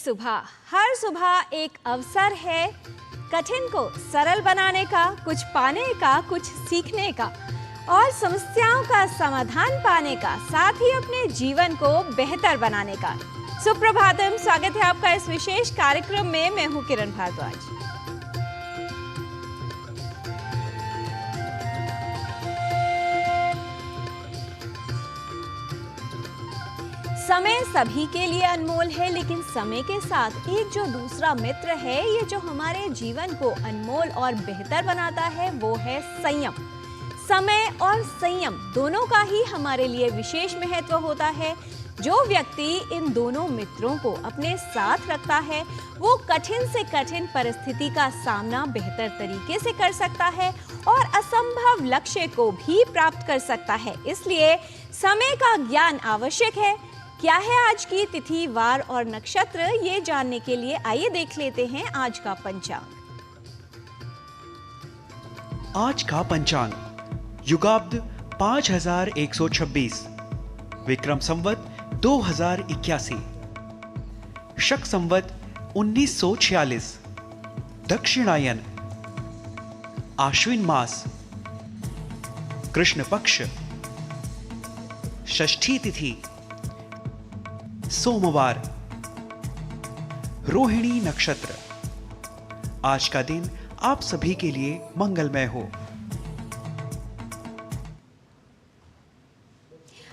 हर सुबह एक अवसर है कठिन को सरल बनाने का, कुछ पाने का, कुछ सीखने का और समस्याओं का समाधान पाने का, साथ ही अपने जीवन को बेहतर बनाने का। सुप्रभातम, स्वागत है आपका इस विशेष कार्यक्रम में। मैं हूं किरण भारद्वाज। समय सभी के लिए अनमोल है, लेकिन समय के साथ एक जो दूसरा मित्र है, ये जो हमारे जीवन को अनमोल और बेहतर बनाता है, वो है संयम। समय और संयम दोनों का ही हमारे लिए विशेष महत्व होता है। जो व्यक्ति इन दोनों मित्रों को अपने साथ रखता है, वो कठिन से कठिन परिस्थिति का सामना बेहतर तरीके से कर सकता है और असंभव लक्ष्य को भी प्राप्त कर सकता है। इसलिए समय का ज्ञान आवश्यक है। क्या है आज की तिथि, वार और नक्षत्र, ये जानने के लिए आइए देख लेते हैं आज का पंचांग। आज का पंचांग युगाब्द 5126, विक्रम संवत 2081, शक संवत 1946, दक्षिणायन, आश्विन मास, कृष्ण पक्ष, षष्ठी तिथि, सोमवार, रोहिणी नक्षत्र। आज का दिन आप सभी के लिए मंगलमय हो।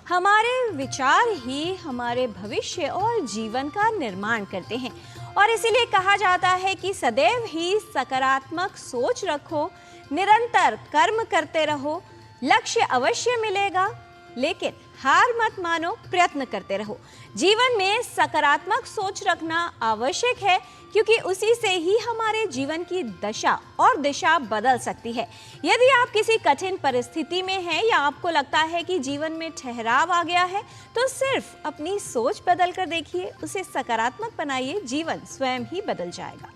हमारे विचार ही हमारे भविष्य और जीवन का निर्माण करते हैं और इसीलिए कहा जाता है कि सदैव ही सकारात्मक सोच रखो, निरंतर कर्म करते रहो, लक्ष्य अवश्य मिलेगा, लेकिन हार मत मानो, प्रयत्न करते रहो। जीवन में सकारात्मक सोच रखना आवश्यक है, क्योंकि उसी से ही हमारे जीवन की दशा और दिशा बदल सकती है। यदि आप किसी कठिन परिस्थिति में हैं या आपको लगता है कि जीवन में ठहराव आ गया है, तो सिर्फ अपनी सोच बदल कर देखिए, उसे सकारात्मक बनाइए, जीवन स्वयं ही बदल जाएगा।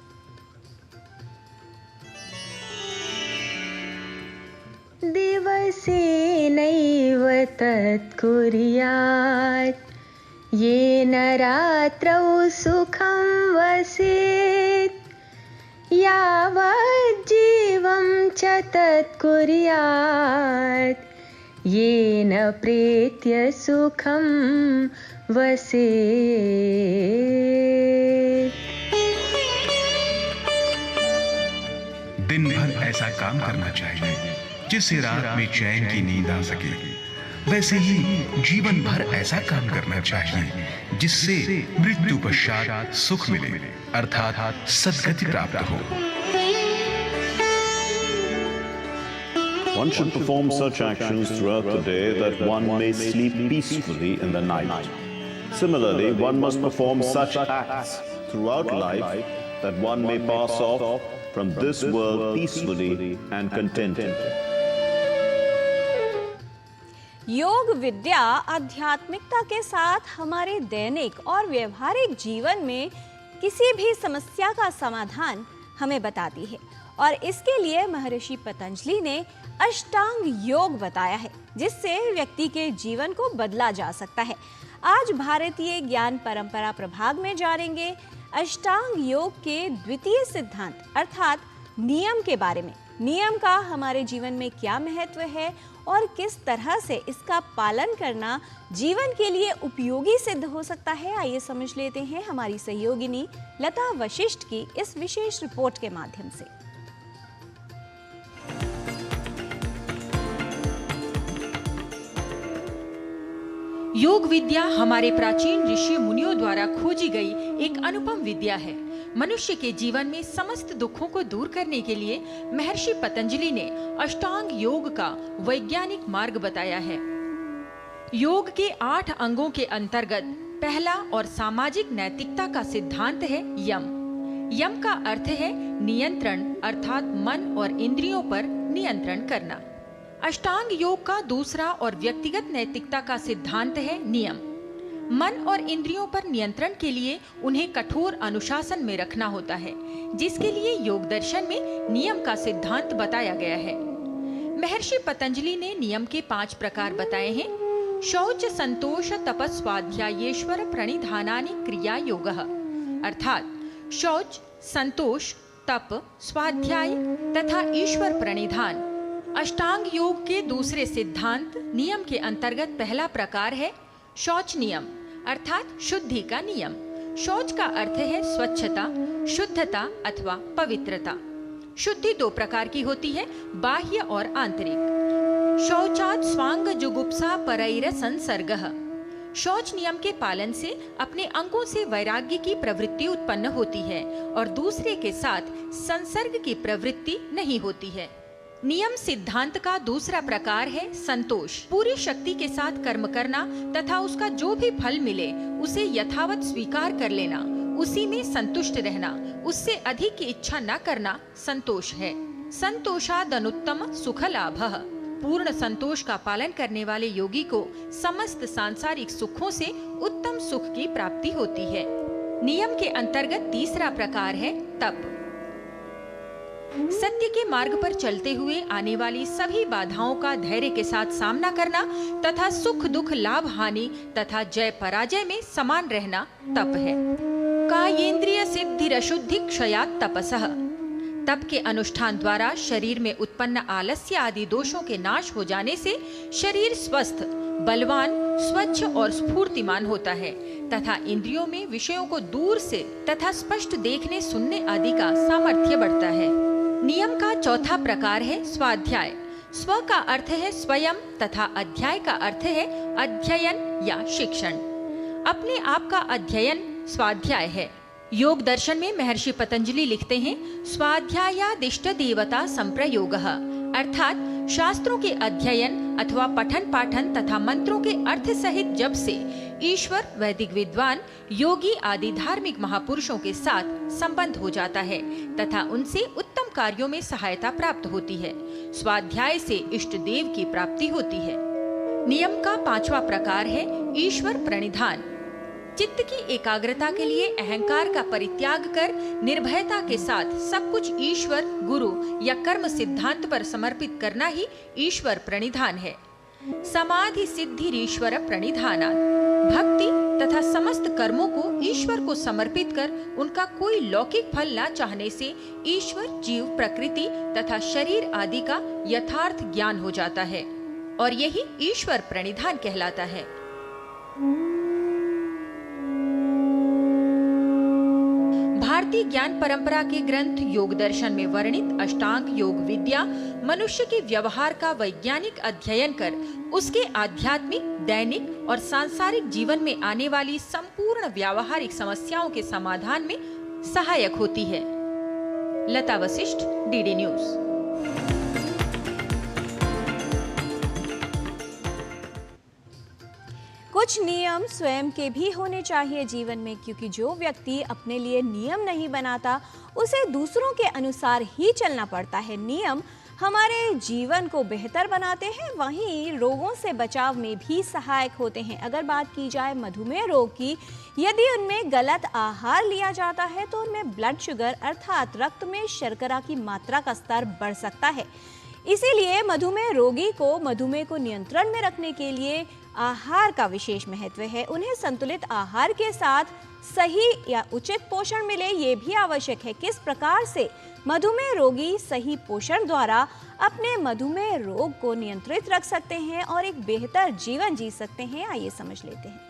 दिवसेनैव तत्कुर्यात् येन रात्रौ सुखं वसेत्, यावत् जीवं च तत्कुर्यात् येन प्रेत्य सुखं वसेत्। दिन भर ऐसा काम करना चाहिए जिससे रात में चैन की नींद आ सके। वैसे ही जीवन भर ऐसा काम करना चाहिए जिससे मृत्यु पश्चात सुख मिले, अर्थात सद्गति प्राप्त हो। One should perform such actions throughout the day that one may sleep peacefully in the night. Similarly, one must perform such acts throughout life that one may pass off from this world peacefully and contented. योग विद्या आध्यात्मिकता के साथ हमारे दैनिक और व्यवहारिक जीवन में किसी भी समस्या का समाधान हमें बताती है और इसके लिए महर्षि पतंजलि ने अष्टांग योग बताया है, जिससे व्यक्ति के जीवन को बदला जा सकता है। आज भारतीय ज्ञान परंपरा प्रभाग में जानेंगे अष्टांग योग के द्वितीय सिद्धांत अर्थात नियम के बारे में। नियम का हमारे जीवन में क्या महत्व है और किस तरह से इसका पालन करना जीवन के लिए उपयोगी सिद्ध हो सकता है, आइए समझ लेते हैं हमारी सहयोगिनी लता वशिष्ठ की इस विशेष रिपोर्ट के माध्यम से। योग विद्या हमारे प्राचीन ऋषि मुनियों द्वारा खोजी गई एक अनुपम विद्या है। मनुष्य के जीवन में समस्त दुखों को दूर करने के लिए महर्षि पतंजलि ने अष्टांग योग का वैज्ञानिक मार्ग बताया है। योग के 8 अंगों के अंतर्गत पहला और सामाजिक नैतिकता का सिद्धांत है यम। यम का अर्थ है नियंत्रण, अर्थात मन और इंद्रियों पर नियंत्रण करना। अष्टांग योग का दूसरा और व्यक्तिगत नैतिकता का सिद्धांत है नियम। मन और इंद्रियों पर नियंत्रण के लिए उन्हें कठोर अनुशासन में रखना होता है, जिसके लिए योग दर्शन में नियम का सिद्धांत बताया गया है। महर्षि पतंजलि ने नियम के 5 प्रकार बताए हैं। शौच संतोष तपस्वाध्यायेश्वर प्रणिधानानि क्रिया योगः। अर्थात शौच, संतोष, तप, स्वाध्याय तथा ईश्वर प्रणिधान। अष्टांग योग के दूसरे सिद्धांत नियम के अंतर्गत पहला प्रकार है शौच नियम अर्थात शुद्धि का नियम। शौच का अर्थ है स्वच्छता, शुद्धता अथवा पवित्रता। शुद्धि दो प्रकार की होती है, बाह्य और आंतरिक। शौचात् स्वांग जुगुप्सा परैर संसर्गः। शौच नियम के पालन से अपने अंगों से वैराग्य की प्रवृत्ति उत्पन्न होती है और दूसरे के साथ संसर्ग की प्रवृत्ति नहीं होती है। नियम सिद्धांत का दूसरा प्रकार है संतोष। पूरी शक्ति के साथ कर्म करना तथा उसका जो भी फल मिले उसे यथावत स्वीकार कर लेना, उसी में संतुष्ट रहना, उससे अधिक की इच्छा न करना संतोष है। संतोषादनुत्तम सुख लाभः। पूर्ण संतोष का पालन करने वाले योगी को समस्त सांसारिक सुखों से उत्तम सुख की प्राप्ति होती है। नियम के अंतर्गत तीसरा प्रकार है तप। सत्य के मार्ग पर चलते हुए आने वाली सभी बाधाओं का धैर्य के साथ सामना करना तथा सुख दुख लाभ हानि तथा जय पराजय में समान रहना तप है। कायेंद्रिय सिद्धिरशुद्धि क्षयात् तपसः। तप के अनुष्ठान द्वारा शरीर में उत्पन्न आलस्य आदि दोषों के नाश हो जाने से शरीर स्वस्थ, बलवान, स्वच्छ और स्फूर्तिमान होता है तथा इंद्रियों में विषयों को दूर से तथा स्पष्ट देखने सुनने आदि का सामर्थ्य बढ़ता है। नियम का चौथा प्रकार है स्वाध्याय। स्व का अर्थ है स्वयं तथा अध्याय का अर्थ है अध्ययन या शिक्षण। अपने आप का अध्ययन स्वाध्याय है। योग दर्शन में महर्षि पतंजलि लिखते हैं, स्वाध्यायादिष्ट देवता संप्रयोगः, अर्थात शास्त्रों के अध्ययन अथवा पठन पाठन तथा मंत्रों के अर्थ सहित जप से ईश्वर, वैदिक विद्वान, योगी आदि धार्मिक महापुरुषों के साथ संबंध हो जाता है तथा उनसे उत्तम कार्यों में सहायता प्राप्त होती है। स्वाध्याय से इष्ट देव की प्राप्ति होती है। नियम का पांचवा प्रकार है ईश्वर प्रणिधान। चित्त की एकाग्रता के लिए अहंकार का परित्याग कर निर्भयता के साथ सब कुछ ईश्वर, गुरु या कर्म सिद्धांत पर समर्पित करना ही ईश्वर प्रणिधान है। समाधि सिद्धि ईश्वर प्रणिधानात्। भक्ति तथा समस्त कर्मों को ईश्वर को समर्पित कर उनका कोई लौकिक फल न चाहने से ईश्वर, जीव, प्रकृति तथा शरीर आदि का यथार्थ ज्ञान हो जाता है और यही ईश्वर प्रणिधान कहलाता है। भारतीय ज्ञान परंपरा के ग्रंथ योग दर्शन में वर्णित अष्टांग योग विद्या मनुष्य के व्यवहार का वैज्ञानिक अध्ययन कर उसके आध्यात्मिक, दैनिक और सांसारिक जीवन में आने वाली संपूर्ण व्यावहारिक समस्याओं के समाधान में सहायक होती है। लता वशिष्ठ, डीडी न्यूज। कुछ नियम स्वयं के भी होने चाहिए जीवन में, क्योंकि जो व्यक्ति अपने लिए नियम नहीं बनाता उसे दूसरों के अनुसार ही चलना पड़ता है। नियम हमारे जीवन को बेहतर बनाते हैं, वहीं रोगों से बचाव में भी सहायक होते हैं। अगर बात की जाए मधुमेह रोग की, यदि उनमें गलत आहार लिया जाता है तो उनमें ब्लड शुगर अर्थात रक्त में शर्करा की मात्रा का स्तर बढ़ सकता है। इसीलिए मधुमेह रोगी को मधुमेह को नियंत्रण में रखने के लिए आहार का विशेष महत्व है। उन्हें संतुलित आहार के साथ सही या उचित पोषण मिले, ये भी आवश्यक है। किस प्रकार से मधुमेह रोगी सही पोषण द्वारा अपने मधुमेह रोग को नियंत्रित रख सकते हैं और एक बेहतर जीवन जी सकते हैं, आइए समझ लेते हैं।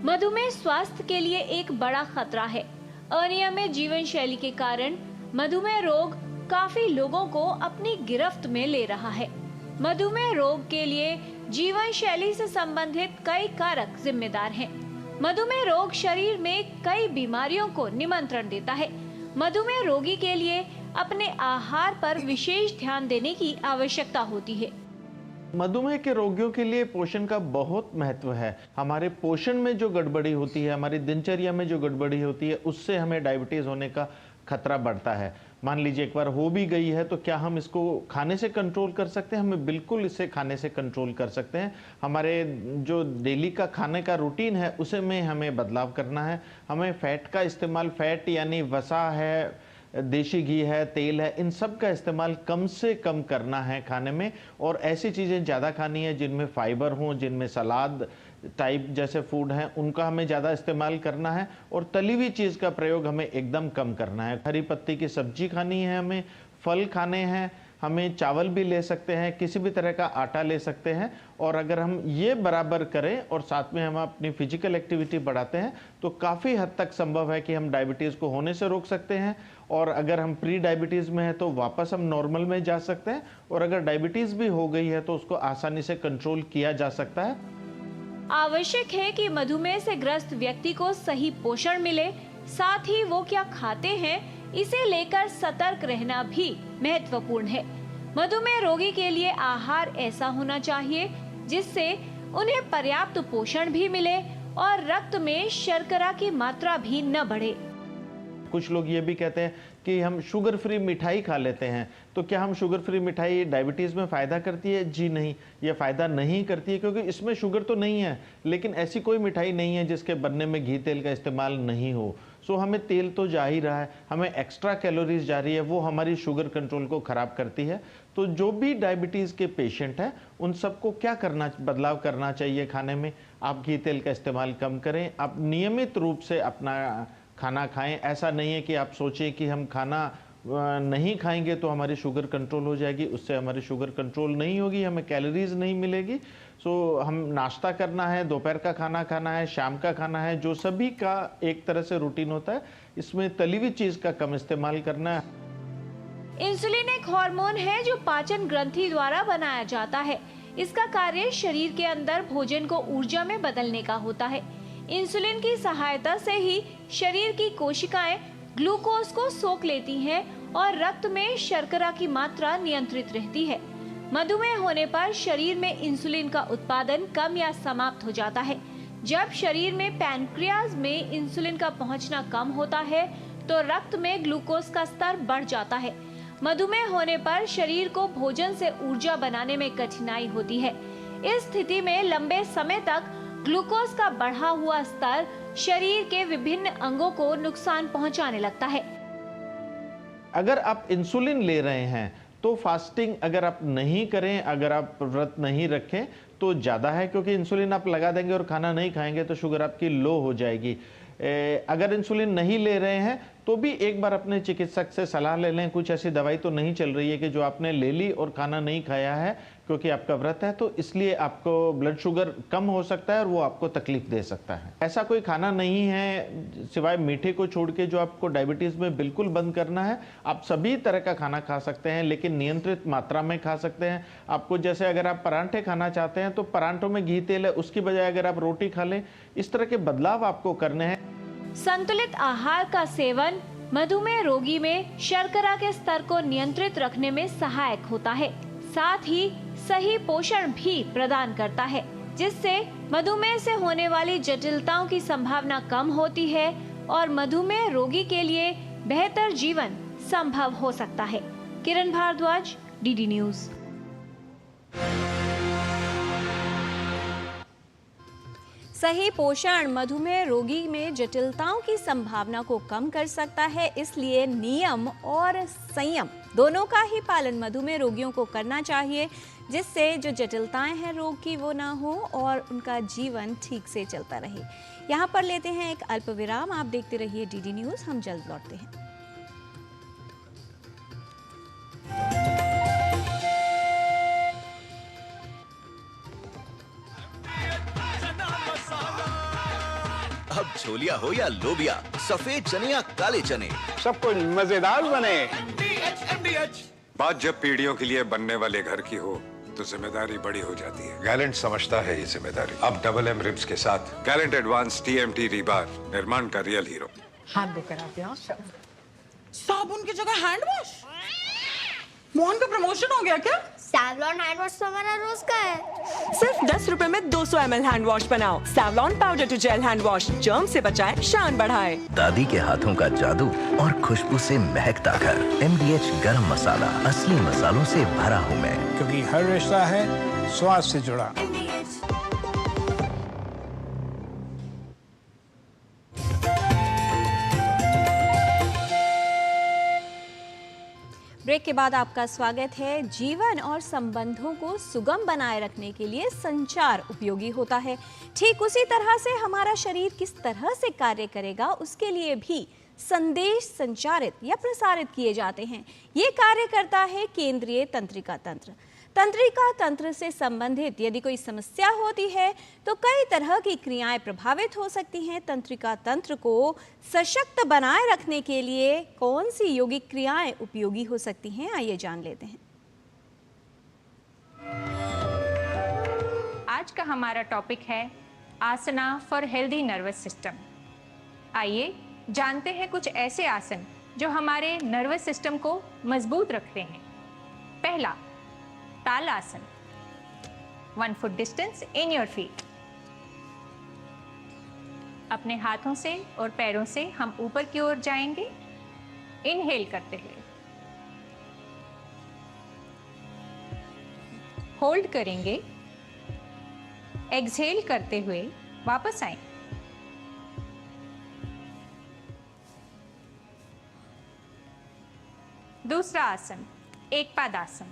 मधुमेह स्वास्थ्य के लिए एक बड़ा खतरा है। अनियमित जीवन शैली के कारण मधुमेह रोग काफी लोगों को अपनी गिरफ्त में ले रहा है। मधुमेह रोग के लिए जीवन शैली से संबंधित कई कारक जिम्मेदार हैं। मधुमेह रोग शरीर में कई बीमारियों को निमंत्रण देता है। मधुमेह रोगी के लिए अपने आहार पर विशेष ध्यान देने की आवश्यकता होती है। मधुमेह के रोगियों के लिए पोषण का बहुत महत्व है। हमारे पोषण में जो गड़बड़ी होती है, हमारी दिनचर्या में जो गड़बड़ी होती है, उससे हमें डायबिटीज होने का खतरा बढ़ता है। मान लीजिए एक बार हो भी गई है तो क्या हम इसको खाने से कंट्रोल कर सकते हैं? हमें बिल्कुल इसे खाने से कंट्रोल कर सकते हैं। हमारे जो डेली का खाने का रूटीन है, उसे में हमें बदलाव करना है। हमें फैट का इस्तेमाल, फैट यानी वसा है, देसी घी है, तेल है, इन सब का इस्तेमाल कम से कम करना है खाने में। और ऐसी चीज़ें ज़्यादा खानी है जिनमें फाइबर हो, जिनमें सलाद टाइप जैसे फूड हैं उनका हमें ज़्यादा इस्तेमाल करना है। और तली हुई चीज़ का प्रयोग हमें एकदम कम करना है। हरी पत्ती की सब्जी खानी है, हमें फल खाने हैं, हमें चावल भी ले सकते हैं, किसी भी तरह का आटा ले सकते हैं। और अगर हम ये बराबर करें और साथ में हम अपनी फिजिकल एक्टिविटी बढ़ाते हैं तो काफ़ी हद तक संभव है कि हम डायबिटीज़ को होने से रोक सकते हैं। और अगर हम प्री डायबिटीज़ में हैं तो वापस हम नॉर्मल में जा सकते हैं। और अगर डायबिटीज़ भी हो गई है तो उसको आसानी से कंट्रोल किया जा सकता है। आवश्यक है कि मधुमेह से ग्रस्त व्यक्ति को सही पोषण मिले, साथ ही वो क्या खाते हैं इसे लेकर सतर्क रहना भी महत्वपूर्ण है। मधुमेह रोगी के लिए आहार ऐसा होना चाहिए जिससे उन्हें पर्याप्त पोषण भी मिले और रक्त में शर्करा की मात्रा भी न बढ़े। कुछ लोग ये भी कहते हैं कि हम शुगर फ्री मिठाई खा लेते हैं, तो क्या हम शुगर फ्री मिठाई डायबिटीज़ में फ़ायदा करती है? जी नहीं, ये फ़ायदा नहीं करती है, क्योंकि इसमें शुगर तो नहीं है, लेकिन ऐसी कोई मिठाई नहीं है जिसके बनने में घी तेल का इस्तेमाल नहीं हो। सो हमें तेल तो जा ही रहा है, हमें एक्स्ट्रा कैलोरीज जा रही है, वो हमारी शुगर कंट्रोल को ख़राब करती है। तो जो भी डायबिटीज़ के पेशेंट हैं उन सबको क्या करना, बदलाव करना चाहिए खाने में? आप घी तेल का इस्तेमाल कम करें, आप नियमित रूप से अपना खाना खाएं। ऐसा नहीं है कि आप सोचें कि हम खाना नहीं खाएंगे तो हमारी शुगर कंट्रोल हो जाएगी, उससे हमारी शुगर कंट्रोल नहीं होगी, हमें कैलोरीज नहीं मिलेगी। सो हम नाश्ता करना है, दोपहर का खाना खाना है, शाम का खाना है, जो सभी का एक तरह से रूटीन होता है, इसमें तली हुई चीज़ का कम इस्तेमाल करना है। इंसुलिन एक हार्मोन है जो पाचन ग्रंथि द्वारा बनाया जाता है। इसका कार्य शरीर के अंदर भोजन को ऊर्जा में बदलने का होता है। इंसुलिन की सहायता से ही शरीर की कोशिकाएं ग्लूकोज को सोख लेती हैं और रक्त में शर्करा की मात्रा नियंत्रित रहती है। मधुमेह होने पर शरीर में इंसुलिन का उत्पादन कम या समाप्त हो जाता है। जब शरीर में पैनक्रियाज में इंसुलिन का पहुंचना कम होता है तो रक्त में ग्लूकोज का स्तर बढ़ जाता है। मधुमेह होने पर शरीर को भोजन से ऊर्जा बनाने में कठिनाई होती है। इस स्थिति में लंबे समय तक ग्लूकोज का बढ़ा हुआ स्तर शरीर के विभिन्न अंगों को नुकसान पहुंचाने लगता है। अगर आप इंसुलिन ले रहे हैं तो फास्टिंग अगर आप नहीं करें, अगर आप व्रत नहीं रखें तो ज़्यादा है, क्योंकि इंसुलिन आप लगा देंगे और खाना नहीं खाएंगे तो शुगर आपकी लो हो जाएगी। अगर इंसुलिन नहीं ले रहे हैं तो भी एक बार अपने चिकित्सक से सलाह ले लें। कुछ ऐसी दवाई तो नहीं चल रही है कि जो आपने ले ली और खाना नहीं खाया है क्योंकि आपका व्रत है, तो इसलिए आपको ब्लड शुगर कम हो सकता है और वो आपको तकलीफ दे सकता है। ऐसा कोई खाना नहीं है सिवाय मीठे को छोड़ के जो आपको डायबिटीज़ में बिल्कुल बंद करना है। आप सभी तरह का खाना खा सकते हैं, लेकिन नियंत्रित मात्रा में खा सकते हैं। आपको जैसे अगर आप परांठे खाना चाहते हैं तो परांठों में घी तेल है, उसकी बजाय अगर आप रोटी खा लें, इस तरह के बदलाव आपको करने हैं। संतुलित आहार का सेवन मधुमेह रोगी में शर्करा के स्तर को नियंत्रित रखने में सहायक होता है। साथ ही सही पोषण भी प्रदान करता है, जिससे मधुमेह से होने वाली जटिलताओं की संभावना कम होती है और मधुमेह रोगी के लिए बेहतर जीवन संभव हो सकता है। किरण भारद्वाज, डीडी न्यूज। सही पोषण मधुमेह रोगी में जटिलताओं की संभावना को कम कर सकता है, इसलिए नियम और संयम दोनों का ही पालन मधुमेह रोगियों को करना चाहिए, जिससे जो जटिलताएं हैं रोग की वो ना हो और उनका जीवन ठीक से चलता रहे। यहाँ पर लेते हैं एक अल्प विराम। आप देखते रहिए डीडी न्यूज़, हम जल्द लौटते हैं। अब छोलिया हो या लोबिया, सफेद चने या काले चने, सब कुछ मजेदार बने। बात जब पीढ़ियों के लिए बनने वाले घर की हो तो जिम्मेदारी बड़ी हो जाती है। गैलेंट समझता है ये जिम्मेदारी। अब डबल एम रिब्स के साथ गैलेंट एडवांस TMT रीबार, निर्माण का रियल हीरो। हाथ धो कर आते हैं। साबुन की जगह हैंड वॉश। मोहन का प्रमोशन हो गया क्या? सैवलॉन हैंड वॉश तो हमारा रोज का है। सिर्फ 10 रुपए में 200 ml हैंड वॉश बनाओ। Savlon powder to gel hand wash, germ से बचाए, शान बढ़ाए। दादी के हाथों का जादू और खुशबू से महकता घर। MDH गरम मसाला, असली मसालों से भरा हूँ मैं, क्योंकि हर रिश्ता है स्वाद से जुड़ा। ब्रेक के बाद आपका स्वागत है। जीवन और संबंधों को सुगम बनाए रखने के लिए संचार उपयोगी होता है। ठीक उसी तरह से हमारा शरीर किस तरह से कार्य करेगा उसके लिए भी संदेश संचारित या प्रसारित किए जाते हैं। ये कार्य करता है केंद्रीय तंत्रिका तंत्र। तंत्रिका तंत्र से संबंधित यदि कोई समस्या होती है तो कई तरह की क्रियाएं प्रभावित हो सकती हैं। तंत्रिका तंत्र को सशक्त बनाए रखने के लिए कौन सी योगिक क्रियाएं उपयोगी हो सकती हैं, आइए जान लेते हैं। आज का हमारा टॉपिक है आसना फॉर हेल्दी नर्वस सिस्टम। आइए जानते हैं कुछ ऐसे आसन जो हमारे नर्वस सिस्टम को मजबूत रखते हैं। पहला, तालासन, 1 foot distance in your feet. अपने हाथों से और पैरों से हम ऊपर की ओर जाएंगे, इनहेल करते हुए होल्ड करेंगे, एक्सहेल करते हुए वापस आएंगे। दूसरा आसन, एक पादासन।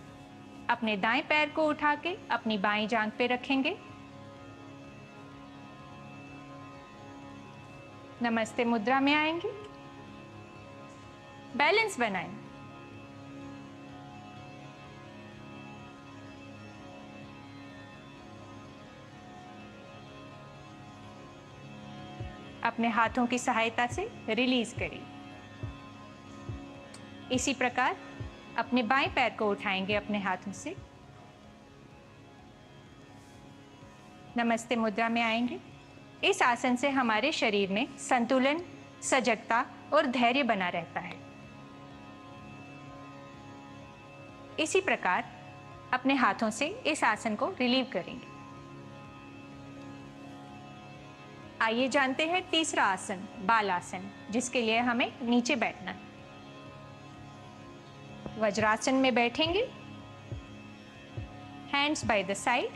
अपने दाएं पैर को उठा के अपनी बाईं जांघ पे रखेंगे। नमस्ते मुद्रा में आएंगे, बैलेंस बनाएं। अपने हाथों की सहायता से रिलीज करें। इसी प्रकार अपने बाएं पैर को उठाएंगे अपने हाथों से, नमस्ते मुद्रा में आएंगे। इस आसन से हमारे शरीर में संतुलन, सजगता और धैर्य बना रहता है। इसी प्रकार अपने हाथों से इस आसन को रिलीव करेंगे। आइए जानते हैं तीसरा आसन, बालासन, जिसके लिए हमें नीचे बैठना है। वज्रासन में बैठेंगे, hands by the side,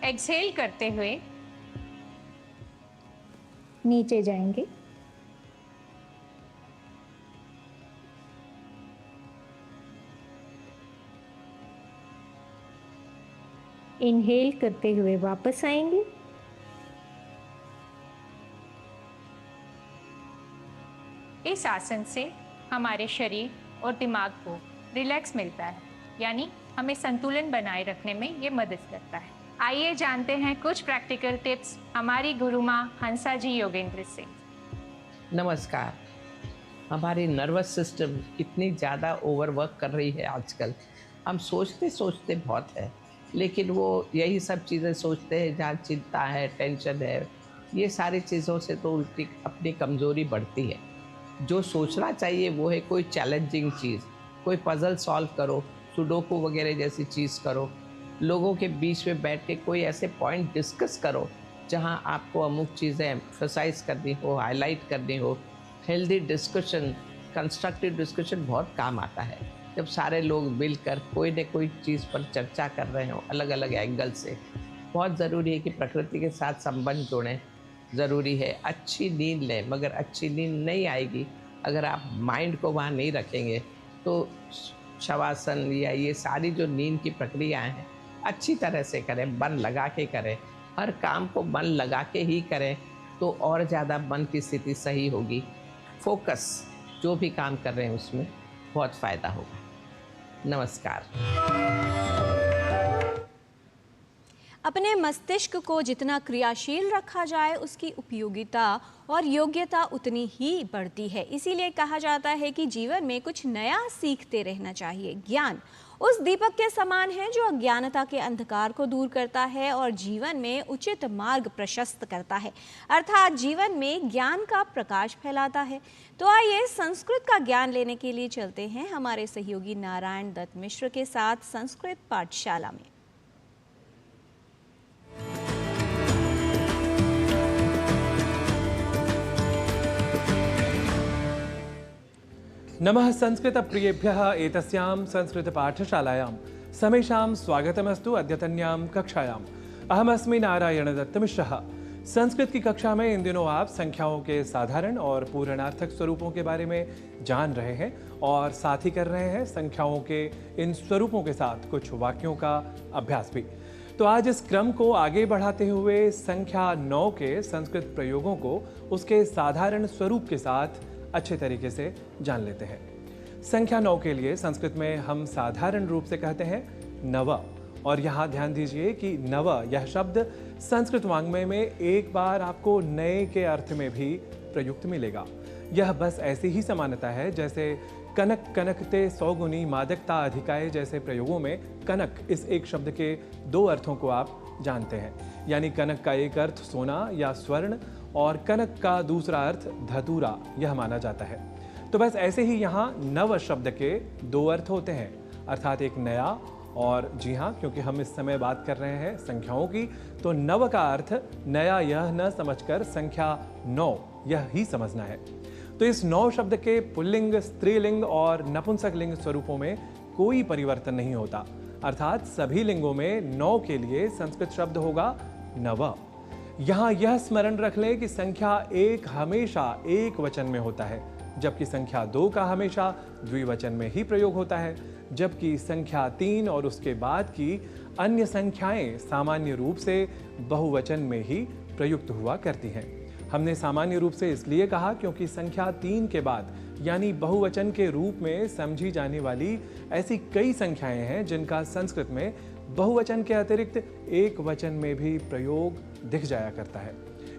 exhale करते हुए नीचे जाएंगे। इनहेल करते हुए वापस आएंगे। इस आसन से हमारे शरीर और दिमाग को रिलैक्स मिलता है, यानी हमें संतुलन बनाए रखने में ये मदद करता है। आइए जानते हैं कुछ प्रैक्टिकल टिप्स हमारी गुरु माँ हंसा जी योगेंद्र से। नमस्कार। हमारी नर्वस सिस्टम इतनी ज़्यादा ओवरवर्क कर रही है आजकल। हम सोचते बहुत है, लेकिन वो यही सब चीज़ें सोचते हैं जहाँ चिंता है, टेंशन है। ये सारी चीज़ों से तो उल्टी अपनी कमज़ोरी बढ़ती है। जो सोचना चाहिए वो है कोई चैलेंजिंग चीज़, कोई पज़ल सॉल्व करो, सुडोकू वगैरह जैसी चीज़ करो। लोगों के बीच में बैठ के कोई ऐसे पॉइंट डिस्कस करो जहां आपको अमुक चीज़ें एम्फसाइज करनी हो, हाईलाइट करनी हो। हेल्दी डिस्कशन, कंस्ट्रक्टिव डिस्कशन बहुत काम आता है। जब सारे लोग मिलकर कोई न कोई चीज़ पर चर्चा कर रहे हो अलग अलग एंगल से। बहुत ज़रूरी है कि प्रकृति के साथ संबंध जोड़ें, ज़रूरी है। अच्छी नींद लें, मगर अच्छी नींद नहीं आएगी अगर आप माइंड को वहाँ नहीं रखेंगे। तो शवासन या ये सारी जो नींद की प्रक्रियाएं हैं अच्छी तरह से करें, मन लगा के करें। हर काम को मन लगा के ही करें तो और ज़्यादा मन की स्थिति सही होगी। फोकस, जो भी काम कर रहे हैं उसमें बहुत फ़ायदा होगा। नमस्कार। अपने मस्तिष्क को जितना क्रियाशील रखा जाए उसकी उपयोगिता और योग्यता उतनी ही बढ़ती है। इसीलिए कहा जाता है कि जीवन में कुछ नया सीखते रहना चाहिए। ज्ञान उस दीपक के समान है जो अज्ञानता के अंधकार को दूर करता है और जीवन में उचित मार्ग प्रशस्त करता है, अर्थात जीवन में ज्ञान का प्रकाश फैलाता है। तो आइए संस्कृत का ज्ञान लेने के लिए चलते हैं हमारे सहयोगी नारायण दत्त मिश्र के साथ संस्कृत पाठशाला में। नमः संस्कृत प्रियेभ्यः एतस्यां संस्कृत पाठशालायां समेषां स्वागतमस्तु। अद्यतन्यां कक्षायाम् अहमस्मि नारायण दत्त मिश्रः। संस्कृत की कक्षा में इन दिनों आप संख्याओं के साधारण और पूर्णार्थक स्वरूपों के बारे में जान रहे हैं और साथ ही कर रहे हैं संख्याओं के इन स्वरूपों के साथ कुछ वाक्यों का अभ्यास भी। तो आज इस क्रम को आगे बढ़ाते हुए संख्या 9 के संस्कृत प्रयोगों को उसके साधारण स्वरूप के साथ अच्छे तरीके से जान लेते हैं। संख्या 9 के लिए संस्कृत में हम साधारण रूप से कहते हैं नव, और यहाँ ध्यान दीजिए कि नव यह शब्द संस्कृत वाङ्मय में एक बार आपको नए के अर्थ में भी प्रयुक्त मिलेगा। यह बस ऐसी ही समानता है जैसे कनक कनकते सौगुनी मादकता अधिकाय जैसे प्रयोगों में कनक इस एक शब्द के दो अर्थों को आप जानते हैं, यानी कनक का एक अर्थ सोना या स्वर्ण और कनक का दूसरा अर्थ धतूरा यह माना जाता है। तो बस ऐसे ही यहाँ नव शब्द के दो अर्थ होते हैं, अर्थात एक नया और जी हाँ, क्योंकि हम इस समय बात कर रहे हैं संख्याओं की, तो नव का अर्थ नया यह न समझकर संख्या 9 यह ही समझना है। तो इस 9 शब्द के पुल्लिंग, स्त्रीलिंग और नपुंसक लिंग स्वरूपों में कोई परिवर्तन नहीं होता, अर्थात सभी लिंगों में 9 के लिए संस्कृत शब्द होगा नव। यहाँ यह स्मरण रख लें कि संख्या 1 हमेशा एक वचन में होता है, जबकि संख्या 2 का हमेशा द्विवचन में ही प्रयोग होता है, जबकि संख्या 3 और उसके बाद की अन्य संख्याएं सामान्य रूप से बहुवचन में ही प्रयुक्त हुआ करती हैं। हमने सामान्य रूप से इसलिए कहा क्योंकि संख्या 3 के बाद यानी बहुवचन के रूप में समझी जाने वाली ऐसी कई संख्याएं हैं जिनका संस्कृत में बहुवचन के अतिरिक्त एक वचन में भी प्रयोग दिख जाया करता है।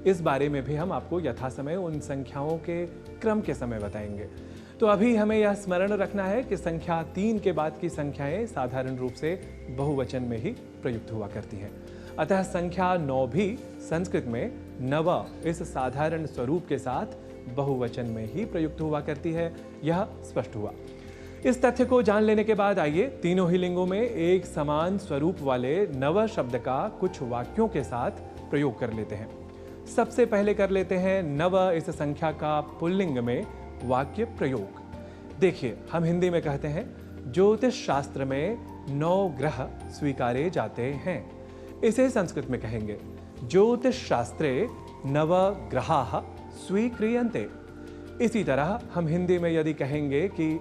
इस बारे में भी हम आपको यथासमय उन संख्याओं के क्रम के समय बताएंगे। तो अभी हमें यह स्मरण रखना है कि संख्या 3 के बाद की संख्याएं साधारण रूप से बहुवचन में ही प्रयुक्त हुआ करती हैं। अतः संख्या 9 भी संस्कृत में नव इस साधारण स्वरूप के साथ बहुवचन में ही प्रयुक्त हुआ करती है, यह स्पष्ट हुआ। इस तथ्य को जान लेने के बाद आइए तीनों ही लिंगों में एक समान स्वरूप वाले नव शब्द का कुछ वाक्यों के साथ प्रयोग कर लेते हैं। सबसे पहले कर लेते हैं नव इस संख्या का पुल्लिंग में वाक्य प्रयोग। देखिए, हम हिंदी में कहते हैं ज्योतिष शास्त्र में 9 ग्रह स्वीकारे जाते हैं। इसे संस्कृत में कहेंगे ज्योतिष शास्त्रे नव ग्रहाः स्वीक्रियन्ते। इसी तरह हम हिंदी में यदि कहेंगे कि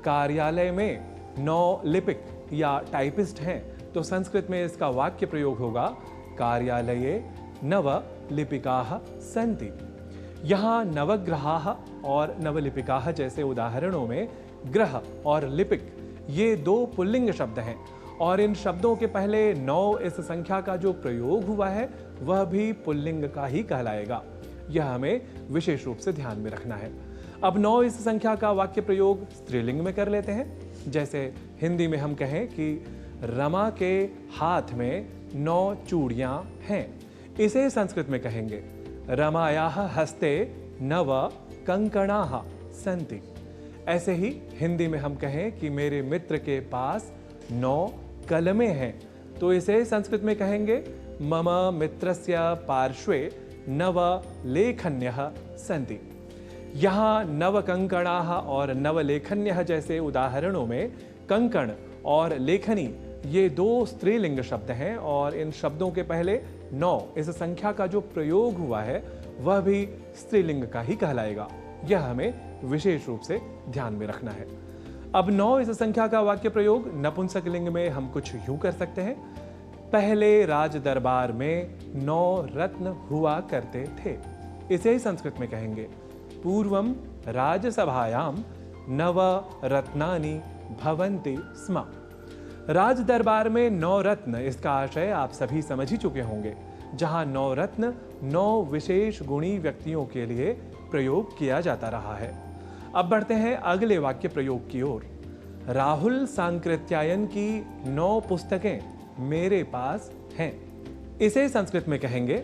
कार्यालय में 9 लिपिक या टाइपिस्ट हैं, तो संस्कृत में इसका वाक्य प्रयोग होगा कार्यालये नव लिपिकाः सन्ति। यहाँ नवग्रहाः और नवलिपिकाः जैसे उदाहरणों में ग्रह और लिपिक ये 2 पुल्लिंग शब्द हैं, और इन शब्दों के पहले 9 इस संख्या का जो प्रयोग हुआ है वह भी पुल्लिंग का ही कहलाएगा। यह हमें विशेष रूप से ध्यान में रखना है। अब 9 इस संख्या का वाक्य प्रयोग स्त्रीलिंग में कर लेते हैं। जैसे हिंदी में हम कहें कि रमा के हाथ में 9 चूड़ियां हैं, इसे संस्कृत में कहेंगे रमायाः हस्ते नव कंकणाः सन्ति। ऐसे ही हिंदी में हम कहें कि मेरे मित्र के पास 9 कलमें हैं, तो इसे संस्कृत में कहेंगे मम मित्रस्य पार्श्वे नव लेखन्यः सन्ति। यहाँ नव कंकणाः और नव लेखन्यः जैसे उदाहरणों में कंकण और लेखनी ये 2 स्त्रीलिंग शब्द हैं, और इन शब्दों के पहले 9 इस संख्या का जो प्रयोग हुआ है वह भी स्त्रीलिंग का ही कहलाएगा। यह हमें विशेष रूप से ध्यान में रखना है। अब 9 इस संख्या का वाक्य प्रयोग नपुंसक लिंग में हम कुछ यूं कर सकते हैं। पहले राज दरबार में 9 रत्न हुआ करते थे, इसे संस्कृत में कहेंगे पूर्वम राजसभायाम नव रत्नानि भवन्ति स्म। राज दरबार में 9 रत्न, इसका आशय आप सभी समझ ही चुके होंगे, जहां 9 रत्न 9 विशेष गुणी व्यक्तियों के लिए प्रयोग किया जाता रहा है। अब बढ़ते हैं अगले वाक्य प्रयोग की ओर। राहुल सांकृत्यायन की 9 पुस्तकें मेरे पास हैं, इसे संस्कृत में कहेंगे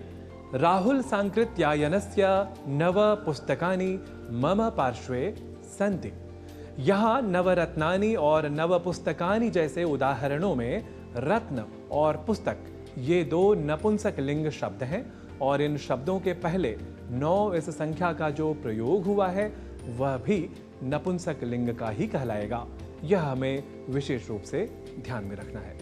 राहुल सांकृत्यायनस्य नव पुस्तकानि मम पार्श्वे सन्ति। यहाँ नवरत्नानि और नव पुस्तकानि जैसे उदाहरणों में रत्न और पुस्तक ये 2 नपुंसक लिंग शब्द हैं, और इन शब्दों के पहले 9 इस संख्या का जो प्रयोग हुआ है वह भी नपुंसक लिंग का ही कहलाएगा। यह हमें विशेष रूप से ध्यान में रखना है।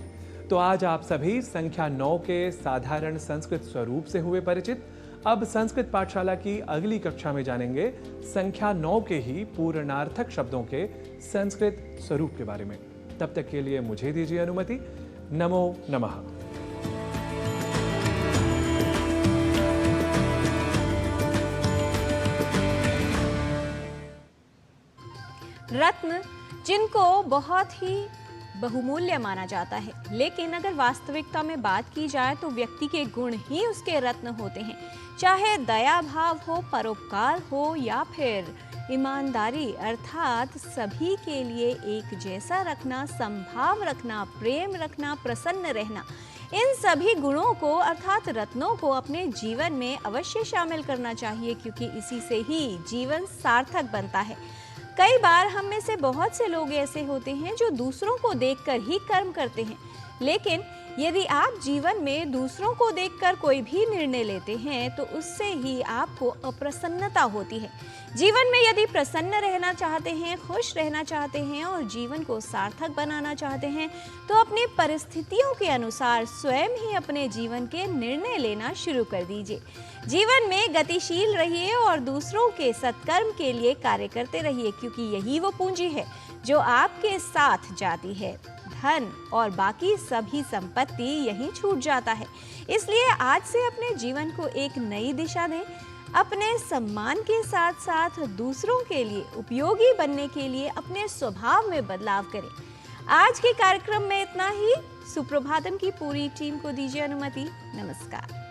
तो आज आप सभी संख्या 9 के साधारण संस्कृत स्वरूप से हुए परिचित। अब संस्कृत पाठशाला की अगली कक्षा में जानेंगे संख्या 9 के ही पूर्णार्थक शब्दों के संस्कृत स्वरूप के बारे में। तब तक के लिए मुझे दीजिए अनुमति। नमो नमः। रत्न जिनको बहुत ही बहुमूल्य माना जाता है, लेकिन अगर वास्तविकता में बात की जाए तो व्यक्ति के गुण ही उसके रत्न होते हैं। चाहे दया भाव हो, परोपकार हो या फिर ईमानदारी, अर्थात सभी के लिए एक जैसा रखना, संभाव रखना, प्रेम रखना, प्रसन्न रहना, इन सभी गुणों को अर्थात रत्नों को अपने जीवन में अवश्य शामिल करना चाहिए, क्योंकि इसी से ही जीवन सार्थक बनता है। कई बार हम में से बहुत से लोग ऐसे होते हैं जो दूसरों को देखकर ही कर्म करते हैं, लेकिन यदि आप जीवन में दूसरों को देखकर कोई भी निर्णय लेते हैं तो उससे ही आपको अप्रसन्नता होती है। जीवन में यदि प्रसन्न रहना चाहते हैं, खुश रहना चाहते हैं और जीवन को सार्थक बनाना चाहते हैं तो अपनी परिस्थितियों के अनुसार स्वयं ही अपने जीवन के निर्णय लेना शुरू कर दीजिए। जीवन में गतिशील रहिए और दूसरों के सत्कर्म के लिए कार्य करते रहिए, क्योंकि यही वो पूंजी है जो आपके साथ जाती है। धन और बाकी सभी संपत्ति यहीं छूट जाता है। इसलिए आज से अपने जीवन को एक नई दिशा दें। अपने सम्मान के साथ साथ दूसरों के लिए उपयोगी बनने के लिए अपने स्वभाव में बदलाव करें। आज के कार्यक्रम में इतना ही। सुप्रभातम की पूरी टीम को दीजिए अनुमति। नमस्कार।